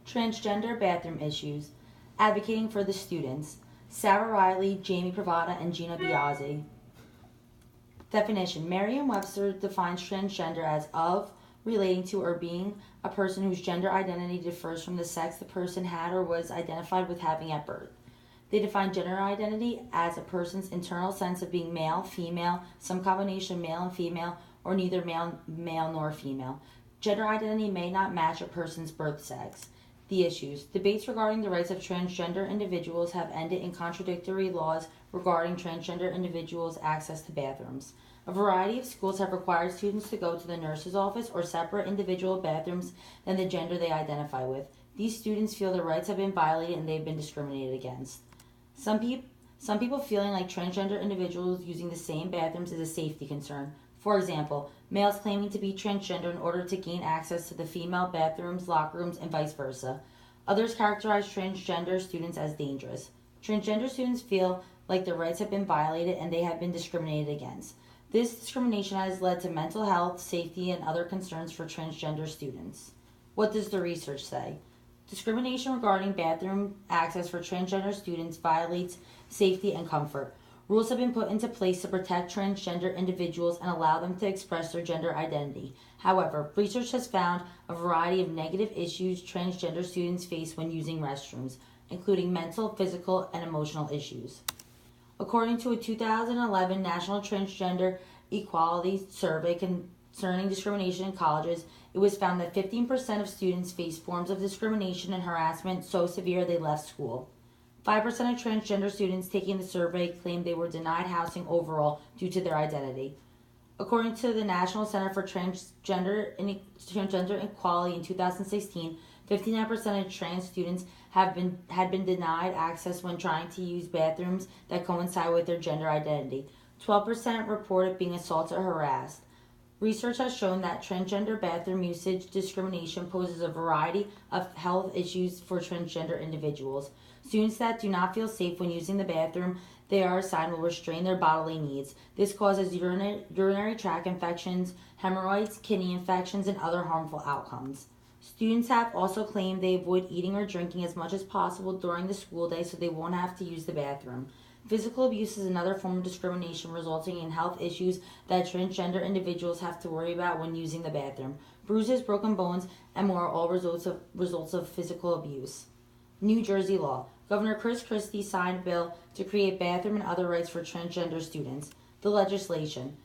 Transgender bathroom issues. Advocating for the students. Sarah Riley, Jamie Pravata, and Gina Biase. Definition. Merriam-Webster defines transgender as of, relating to, or being a person whose gender identity differs from the sex the person had or was identified with having at birth. They define gender identity as a person's internal sense of being male, female, some combination of male and female, or neither male nor female. Gender identity may not match a person's birth sex. The issues. Debates regarding the rights of transgender individuals have ended in contradictory laws regarding transgender individuals' access to bathrooms. A variety of schools have required students to go to the nurse's office or separate individual bathrooms than the gender they identify with. These students feel their rights have been violated and they've been discriminated against. Some people feeling like transgender individuals using the same bathrooms is a safety concern. For example, males claiming to be transgender in order to gain access to the female bathrooms, locker rooms, and vice versa. Others characterize transgender students as dangerous. Transgender students feel like their rights have been violated and they have been discriminated against. This discrimination has led to mental health, safety, and other concerns for transgender students. What does the research say? Discrimination regarding bathroom access for transgender students violates safety and comfort. Rules have been put into place to protect transgender individuals and allow them to express their gender identity. However, research has found a variety of negative issues transgender students face when using restrooms, including mental, physical, and emotional issues. According to a 2011 National Transgender Equality Survey concerning discrimination in colleges, it was found that 15% of students face forms of discrimination and harassment so severe they left school. 5% of transgender students taking the survey claimed they were denied housing overall due to their identity. According to the National Center for Transgender Equality in 2016, 59% of trans students had been denied access when trying to use bathrooms that coincide with their gender identity. 12% reported being assaulted or harassed. Research has shown that transgender bathroom usage discrimination poses a variety of health issues for transgender individuals. Students that do not feel safe when using the bathroom they are assigned will restrain their bodily needs. This causes urinary tract infections, hemorrhoids, kidney infections, and other harmful outcomes. Students have also claimed they avoid eating or drinking as much as possible during the school day so they won't have to use the bathroom. Physical abuse is another form of discrimination resulting in health issues that transgender individuals have to worry about when using the bathroom. Bruises, broken bones, and more are all results of physical abuse. New Jersey law. Governor Chris Christie signed a bill to create bathroom and other rights for transgender students. The legislation.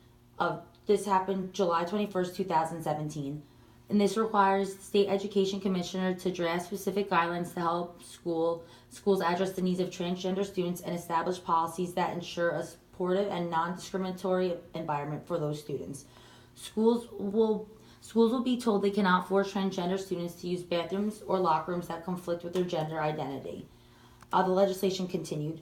This happened July 21st, 2017. And this requires the State Education Commissioner to draft specific guidelines to help schools address the needs of transgender students and establish policies that ensure a supportive and non-discriminatory environment for those students. Schools will be told they cannot force transgender students to use bathrooms or locker rooms that conflict with their gender identity. The legislation continued.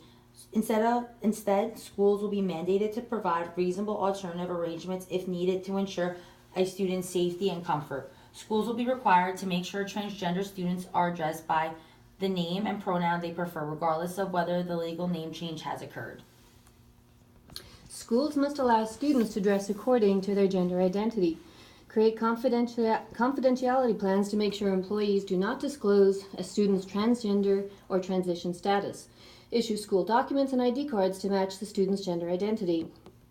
Instead, schools will be mandated to provide reasonable alternative arrangements if needed to ensure a student's safety and comfort. Schools will be required to make sure transgender students are addressed by the name and pronoun they prefer, regardless of whether the legal name change has occurred. Schools must allow students to dress according to their gender identity. Create confidentiality plans to make sure employees do not disclose a student's transgender or transition status. Issue school documents and ID cards to match the student's gender identity.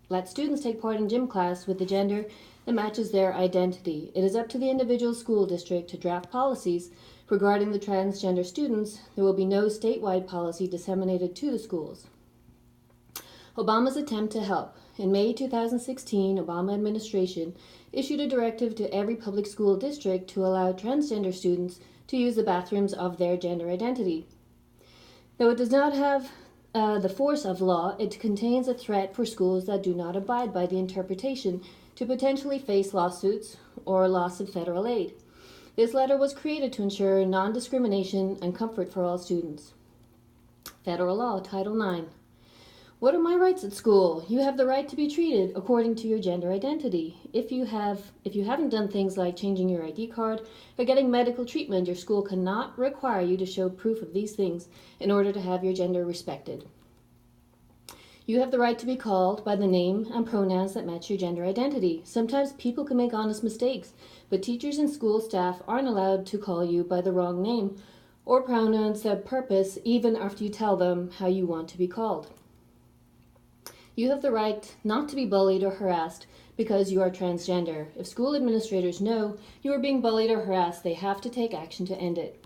Let students take part in gym class with the gender that matches their identity. It is up to the individual school district to draft policies regarding the transgender students. There will be no statewide policy disseminated to the schools. Obama's attempt to help. In May 2016, Obama administration issued a directive to every public school district to allow transgender students to use the bathrooms of their gender identity. Though it does not have the force of law, it contains a threat for schools that do not abide by the interpretation to potentially face lawsuits or loss of federal aid. This letter was created to ensure non-discrimination and comfort for all students. Federal Law, Title IX. What are my rights at school? You have the right to be treated according to your gender identity. If you haven't done things like changing your ID card or getting medical treatment, your school cannot require you to show proof of these things in order to have your gender respected. You have the right to be called by the name and pronouns that match your gender identity. Sometimes people can make honest mistakes, but teachers and school staff aren't allowed to call you by the wrong name or pronouns that purpose even after you tell them how you want to be called. You have the right not to be bullied or harassed because you are transgender. If school administrators know you are being bullied or harassed, they have to take action to end it.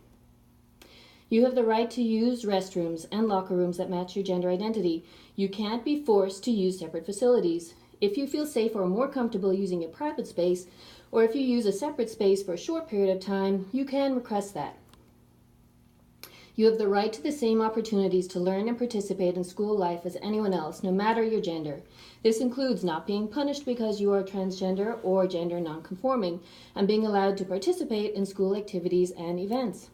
You have the right to use restrooms and locker rooms that match your gender identity. You can't be forced to use separate facilities. If you feel safe or more comfortable using a private space, or if you use a separate space for a short period of time, you can request that. You have the right to the same opportunities to learn and participate in school life as anyone else, no matter your gender. This includes not being punished because you are transgender or gender nonconforming, and being allowed to participate in school activities and events.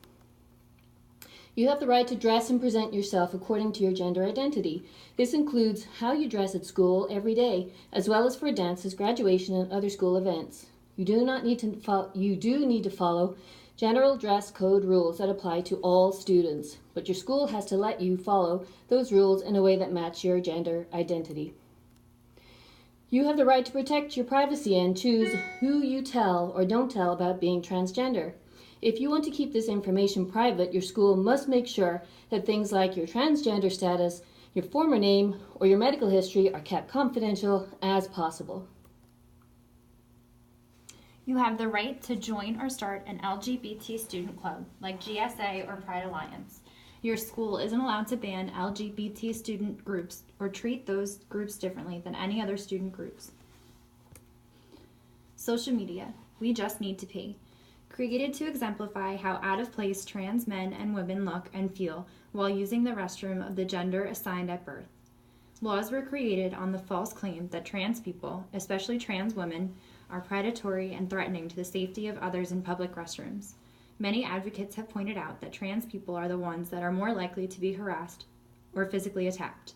You have the right to dress and present yourself according to your gender identity. This includes how you dress at school every day, as well as for dances, graduation, and other school events. You do need to follow general dress code rules that apply to all students, but your school has to let you follow those rules in a way that match your gender identity. You have the right to protect your privacy and choose who you tell or don't tell about being transgender. If you want to keep this information private, your school must make sure that things like your transgender status, your former name, or your medical history are kept confidential as possible. You have the right to join or start an LGBT student club, like GSA or Pride Alliance. Your school isn't allowed to ban LGBT student groups or treat those groups differently than any other student groups. Social media, we just need to pee. Created to exemplify how out of place trans men and women look and feel while using the restroom of the gender assigned at birth. Laws were created on the false claim that trans people, especially trans women, are predatory and threatening to the safety of others in public restrooms. Many advocates have pointed out that trans people are the ones that are more likely to be harassed or physically attacked.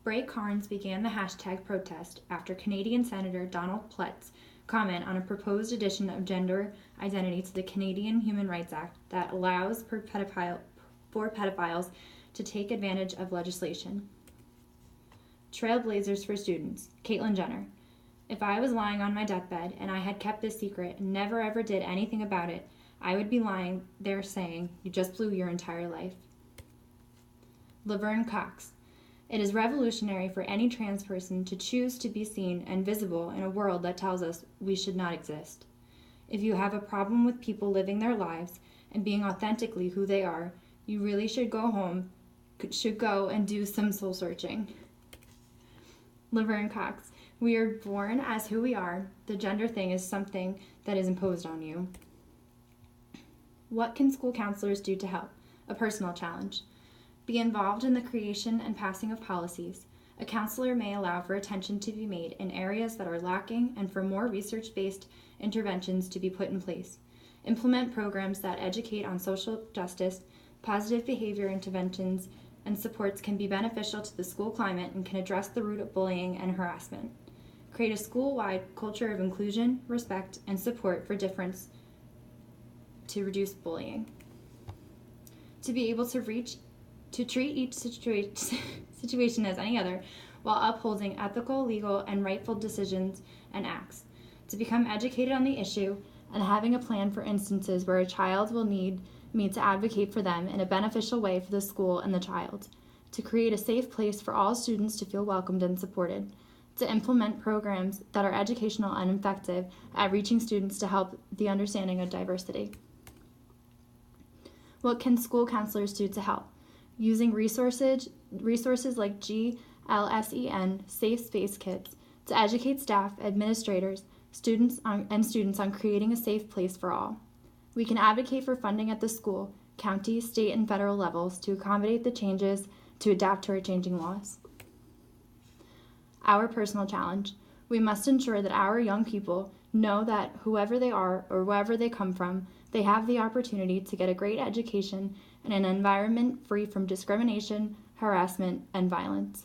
Bray Carnes began the hashtag protest after Canadian Senator Donald Plett's comment on a proposed addition of gender identity to the Canadian Human Rights Act that allows for pedophiles to take advantage of legislation. Trailblazers for students, Caitlyn Jenner. If I was lying on my deathbed and I had kept this secret and never ever did anything about it, I would be lying there saying, you just blew your entire life. Laverne Cox. It is revolutionary for any trans person to choose to be seen and visible in a world that tells us we should not exist. If you have a problem with people living their lives and being authentically who they are, you really should go and do some soul searching. Laverne Cox. We are born as who we are. The gender thing is something that is imposed on you. What can school counselors do to help? A personal challenge. Be involved in the creation and passing of policies. A counselor may allow for attention to be made in areas that are lacking and for more research-based interventions to be put in place. Implement programs that educate on social justice, positive behavior interventions, and supports can be beneficial to the school climate and can address the root of bullying and harassment. Create a school-wide culture of inclusion, respect, and support for difference to reduce bullying. To be able to treat each situation as any other while upholding ethical, legal, and rightful decisions and acts. To become educated on the issue and having a plan for instances where a child will need me to advocate for them in a beneficial way for the school and the child. To create a safe place for all students to feel welcomed and supported. To implement programs that are educational and effective at reaching students to help the understanding of diversity. What can school counselors do to help? Using resources like GLSEN Safe Space Kits to educate staff, administrators, students on creating a safe place for all. We can advocate for funding at the school, county, state, and federal levels to accommodate the changes to adapt to our changing laws. Our personal challenge. We must ensure that our young people know that whoever they are or wherever they come from, they have the opportunity to get a great education in an environment free from discrimination, harassment, and violence.